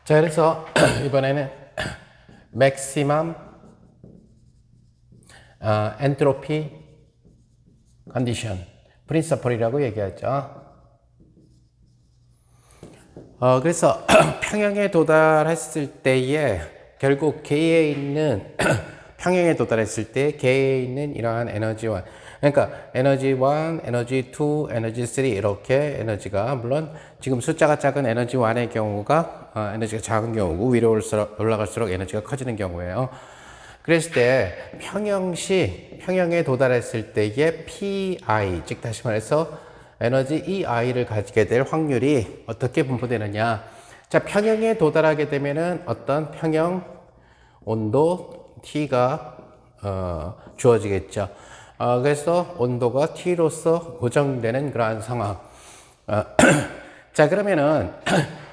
자, 그래서 이번에는 maximum entropy condition principle이라고 얘기하죠. 그래서 평형에 도달했을 때에 결국 개에 있는 평형에 도달했을 때 개에 있는 이러한 에너지원, 그러니까 에너지 1, 에너지 2, 에너지 3 이렇게 에너지가, 물론 지금 숫자가 작은 에너지 1의 경우가 에너지가 작은 경우고 위로 올라갈수록 에너지가 커지는 경우예요. 그랬을 때 평형에 도달했을 때의 PI, 즉 다시 말해서 에너지 EI를 가지게 될 확률이 어떻게 분포되느냐. 자, 평형에 도달하게 되면은 어떤 평형 온도 T가 주어지겠죠. 그래서 온도가 T로서 고정되는 그러한 상황. 자, 그러면은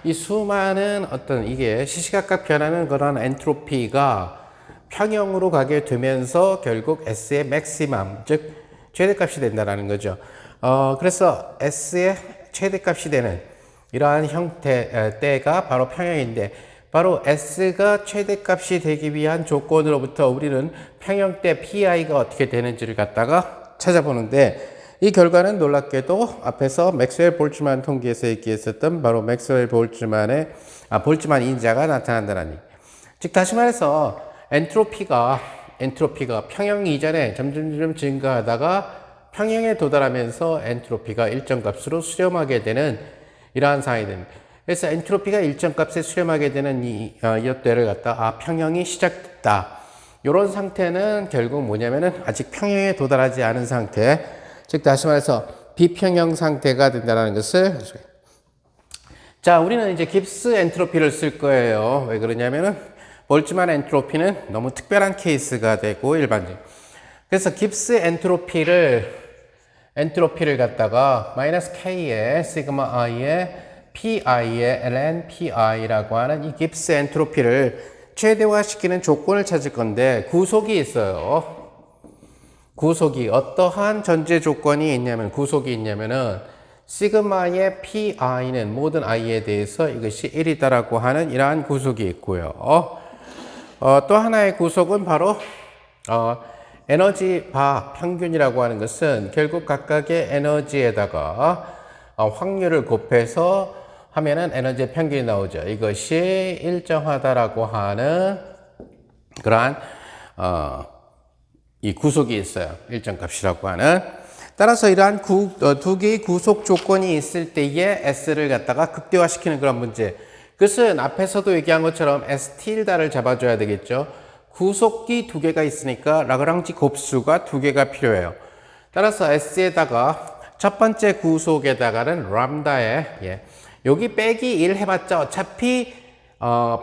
이 수많은 어떤 이게 시시각각 변하는 그런 엔트로피가 평형으로 가게 되면서 결국 S의 맥시멈, 즉 최대값이 된다는 거죠. 그래서 S의 최대값이 되는 이러한 형태 때가 바로 평형인데, 바로 S가 최대값이 되기 위한 조건으로부터 우리는 평형 때 PI가 어떻게 되는지를 갖다가 찾아보는데, 이 결과는 놀랍게도 앞에서 맥스웰 볼츠만 통계에서 얘기했었던 바로 맥스웰 볼츠만의 볼츠만 인자가 나타난다는 얘기. 즉 다시 말해서 엔트로피가 평형 이전에 점점 증가하다가 평형에 도달하면서 엔트로피가 일정 값으로 수렴하게 되는 이러한 상황이 됩니다. 그래서 엔트로피가 일정 값에 수렴하게 되는 이 때를 갖다 평형이 시작됐다. 이런 상태는 결국 뭐냐면은 아직 평형에 도달하지 않은 상태, 즉 다시 말해서 비평형 상태가 된다는 것을. 자, 우리는 이제 깁스 엔트로피를 쓸 거예요. 왜 그러냐면은 볼츠만 엔트로피는 너무 특별한 케이스가 되고 일반적. 그래서 깁스 엔트로피를 갖다가 마이너스 K의 시그마 I의 PI의 ln PI라고 하는 이 깁스 엔트로피를 최대화시키는 조건을 찾을 건데, 구속이 있어요. 구속이 어떠한 전제 조건이 있냐면은 시그마의 PI는 모든 I에 대해서 이것이 1이다라고 하는 이러한 구속이 있고요. 또 하나의 구속은 바로 에너지 바 평균이라고 하는 것은 결국 각각의 에너지에다가 확률을 곱해서 하면은 에너지의 평균이 나오죠. 이것이 일정하다라고 하는 그러한 이 구속이 있어요. 일정 값이라고 하는. 따라서 이러한 두 개의 구속 조건이 있을 때에 S를 갖다가 극대화시키는 그런 문제. 그것은 앞에서도 얘기한 것처럼 S tilda를 잡아줘야 되겠죠. 구속기 두 개가 있으니까 라그랑지 곱수가 두 개가 필요해요. 따라서 S에다가 첫 번째 구속에다가는 람다에 여기 빼기 1 해봤자 어차피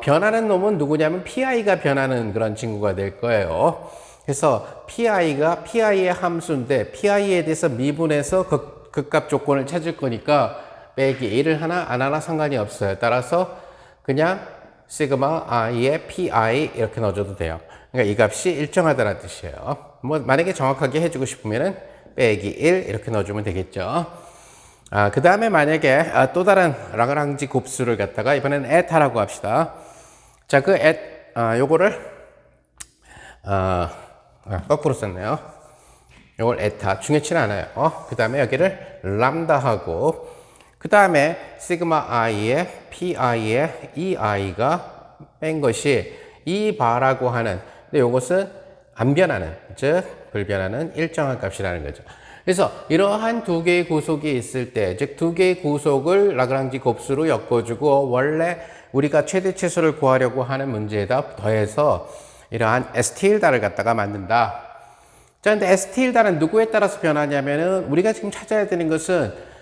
변하는 놈은 누구냐면 PI가 변하는 그런 친구가 될 거예요. 그래서 PI의 함수인데 PI에 대해서 미분해서 극값 조건을 찾을 거니까 빼기 1을 하나 안 하나 상관이 없어요. 따라서 그냥 시그마 I의 PI 이렇게 넣어줘도 돼요. 그러니까 이 값이 일정하다는 뜻이에요. 뭐 만약에 정확하게 해주고 싶으면은 빼기 1 이렇게 넣어주면 되겠죠. 그 다음에 만약에 또 다른 라그랑지 곱수를 갖다가 이번에는 에타라고 합시다. 자, 그 요거를 거꾸로 썼네요. 요걸 에타 중요치는 않아요. 그 다음에 여기를 람다하고 그 다음에 시그마 I의 PI의 EI가 뺀 것이 이 바라고 하는, 근데 요것은 안 변하는, 즉 불변하는 일정한 값이라는 거죠. 그래서 이러한 두 개의 구속이 있을 때, 즉 두 개의 구속을 라그랑지 곱수로 엮어주고 원래 우리가 최대 최소를 구하려고 하는 문제에다 더해서 이러한 S tilda를 갖다가 만든다. 자, 근데 S tilda는 누구에 따라서 변하냐면은 우리가 지금 찾아야 되는 것은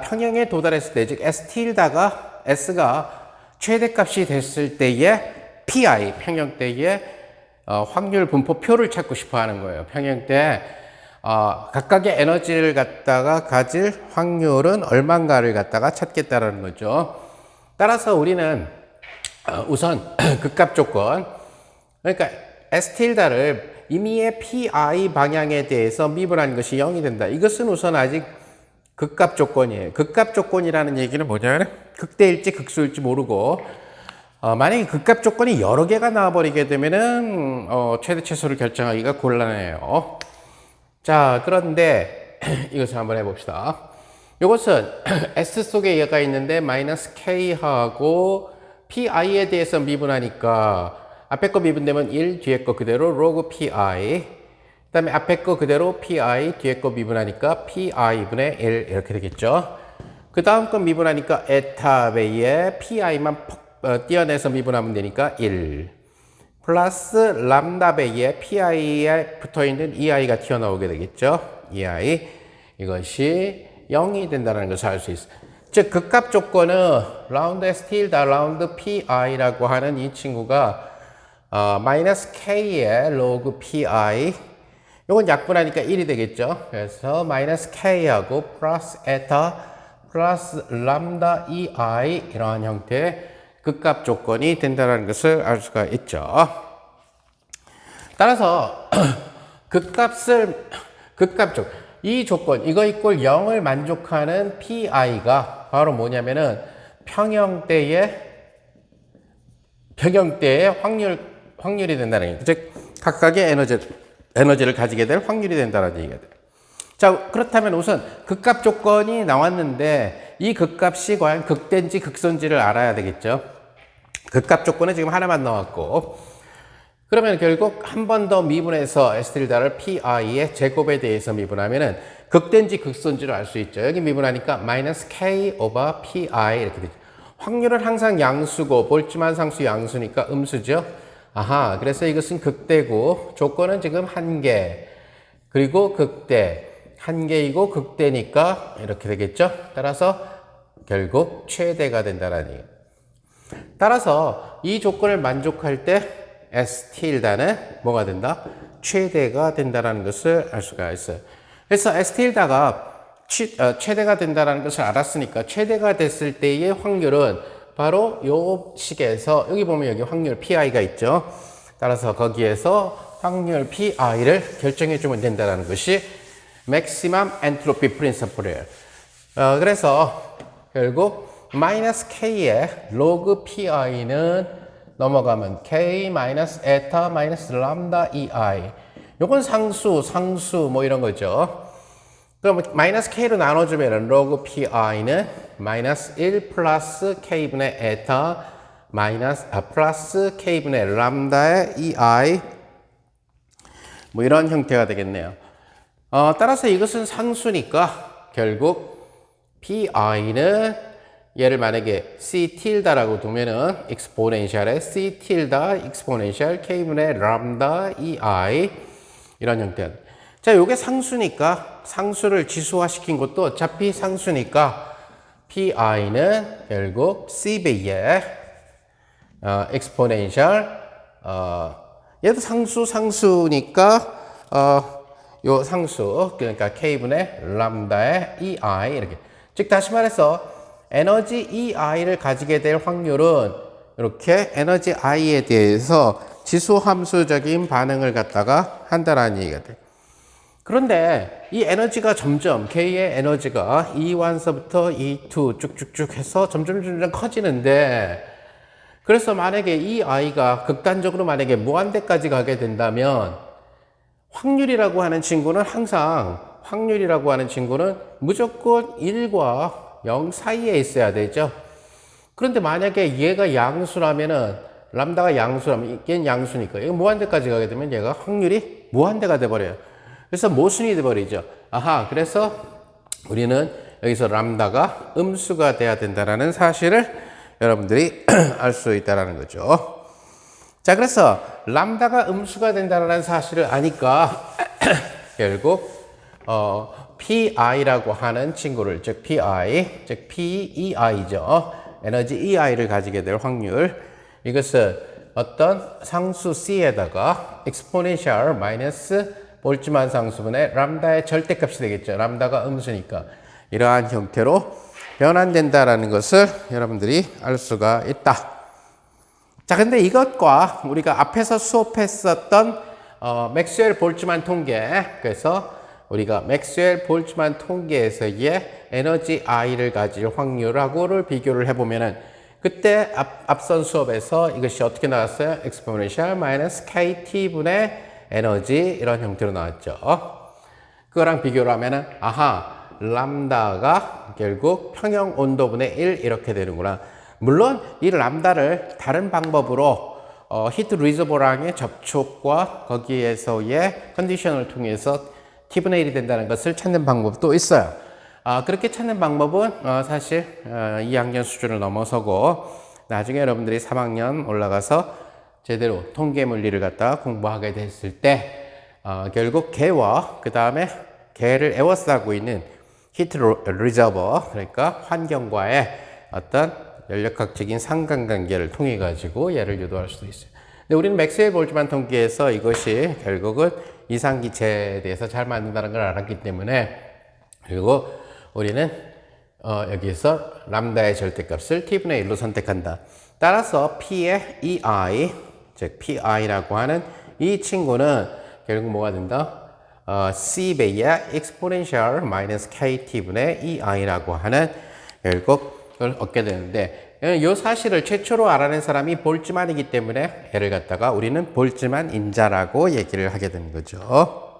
평형에 도달했을 때, 즉 S tilda가 S가 최대값이 됐을 때의 PI, 평형 때의 확률 분포표를 찾고 싶어 하는 거예요. 평형 때 각각의 에너지를 갖다가 가질 확률은 얼마인가를 갖다가 찾겠다라는 거죠. 따라서 우리는 우선 극값 조건, 그러니까 S tilda를 임의의 PI 방향에 대해서 미분하는 것이 0이 된다. 이것은 우선 아직 극값 조건이에요. 극값 조건이라는 얘기는 뭐냐면 극대일지 극소일지 모르고 만약에 극값 조건이 여러 개가 나와버리게 되면은 최대 최소를 결정하기가 곤란해요. 자, 그런데 이것을 한번 해봅시다. 이것은 S 속에 얘가 있는데 마이너스 K하고 PI에 대해서 미분하니까 앞에 거 미분되면 1, 뒤에 거 그대로 로그 PI, 그 다음에 앞에 거 그대로 PI, 뒤에 거 미분하니까 PI분의 1 이렇게 되겠죠. 그 다음 거 미분하니까 에타 베이에 PI만 띄어내서 미분하면 되니까 1 플러스 람다 베이에 PI에 붙어있는 EI가 튀어나오게 되겠죠. EI 이것이 0이 된다는 것을 알 수 있어요. 즉 극값 조건은 라운드 S tilda 라운드 PI라고 하는 이 친구가 마이너스 K의 로그 PI 요건 약분하니까 1이 되겠죠. 그래서 마이너스 K하고 플러스 에타 플러스 람다 EI 이러한 형태의 극값 조건이 된다는 것을 알 수가 있죠. 따라서 극값 조건 이 조건 이거 이꼴 0을 만족하는 PI가 바로 뭐냐면은 평형대의 확률이 된다는 얘기죠. 즉 각각의 에너지를 가지게 될 확률이 된다는 얘기가 돼요. 자, 그렇다면 우선 극값 조건이 나왔는데 이 극값이 과연 극대인지 극소인지를 알아야 되겠죠. 극값 조건은 지금 하나만 나왔고, 그러면 결국 한 번 더 미분해서 S tilda를 PI의 제곱에 대해서 미분하면은 극대인지 극소인지를 알 수 있죠. 여기 미분하니까 마이너스 K 오버 PI 이렇게 되죠. 확률은 항상 양수고 볼츠만 상수 양수니까 음수죠. 아하, 그래서 이것은 극대고 조건은 지금 한개, 그리고 극대, 한개이고 극대니까 이렇게 되겠죠. 따라서 결국 최대가 된다는 얘기예요. 따라서 이 조건을 만족할 때 S tilda는 뭐가 된다? 최대가 된다는 것을 알 수가 있어요. 그래서 S tilda가 최대가 된다는 것을 알았으니까 최대가 됐을 때의 확률은 바로 요 식에서 여기 보면 여기 확률 PI가 있죠. 따라서 거기에서 확률 PI를 결정해 주면 된다는 것이 Maximum Entropy Principle이에요. 그래서 결국 마이너스 K의 로그 PI는 넘어가면 K 마이너스 에타 마이너스 람다 EI 요건 상수 뭐 이런 거죠. 그럼 마이너스 K로 나눠주면 로그 PI는 마이너스 1 플러스 K분의 에타 플러스 K분의 람다의 EI 뭐 이런 형태가 되겠네요. 따라서 이것은 상수니까 결국 PI는 얘를 만약에 C tilda라고 두면은 exponential의 C tilda exponential K분의 람다 EI 이런 형태. 자, 요게 상수니까 상수를 지수화시킨 것도 어차피 상수니까 PI는 결국 C배의 exponential 얘도 상수니까 요 상수 그러니까 K분의 람다의 EI 이렇게. 즉 다시 말해서 에너지 EI를 가지게 될 확률은 이렇게 에너지 I에 대해서 지수함수적인 반응을 갖다가 한다는 얘기가 돼요. 그런데 이 에너지가 점점 K의 에너지가 E1서부터 E2 쭉쭉쭉 해서 점점 커지는데, 그래서 만약에 이 I가 극단적으로 만약에 무한대까지 가게 된다면 확률이라고 하는 친구는 무조건 1과 0 사이에 있어야 되죠. 그런데 만약에 얘가 양수라면은 람다가 양수라면 얘는 양수니까 이거 무한대까지 가게 되면 얘가 확률이 무한대가 돼버려요. 그래서 모순이 돼버리죠. 아하, 그래서 우리는 여기서 람다가 음수가 돼야 된다는 사실을 여러분들이 알 수 있다는 거죠. 자, 그래서 람다가 음수가 된다는 사실을 아니까 결국 PI라고 하는 친구를, 즉 PEI죠. 에너지 EI를 가지게 될 확률. 이것은 어떤 상수 C에다가 exponential 마이너스 볼츠만 상수분의 람다의 절대값이 되겠죠. 람다가 음수니까. 이러한 형태로 변환된다라는 것을 여러분들이 알 수가 있다. 자, 근데 이것과 우리가 앞에서 수업했었던 맥스웰 볼츠만 통계, 그래서 우리가 맥스웰 볼츠만 통계에서의 에너지 I를 가질 확률하고를 비교를 해보면은 그때 앞선 수업에서 이것이 어떻게 나왔어요? exponential minus kt분의 에너지 이런 형태로 나왔죠. 그거랑 비교를 하면은 아하 람다가 결국 평형 온도분의 1 이렇게 되는구나. 물론 이 람다를 다른 방법으로 히트 리저버랑의 접촉과 거기에서의 컨디션을 통해서 T분의 1이 된다는 것을 찾는 방법도 있어요. 그렇게 찾는 방법은 사실 2학년 수준을 넘어서고 나중에 여러분들이 3학년 올라가서 제대로 통계 물리를 갖다가 공부하게 됐을 때 결국 개와 그 다음에 개를 에워싸고 있는 히트 리저버 그러니까 환경과의 어떤 연력학적인 상관관계를 통해 가지고 얘를 유도할 수도 있어요. 근데 우리는 맥스웰 볼트만 통계에서 이것이 결국은 이상기체에 대해서 잘 만든다는 걸 알았기 때문에 그리고 우리는 여기서 람다의 절대값을 t분의 1로 선택한다. 따라서 p의 ei 즉 pi라고 하는 이 친구는 결국 뭐가 된다? c배의 exponential minus kt분의 ei라고 하는 결국 그걸 얻게 되는데 이 사실을 최초로 알아낸 사람이 볼츠만이기 때문에 얘를 갖다가 우리는 볼츠만 인자라고 얘기를 하게 되는 거죠.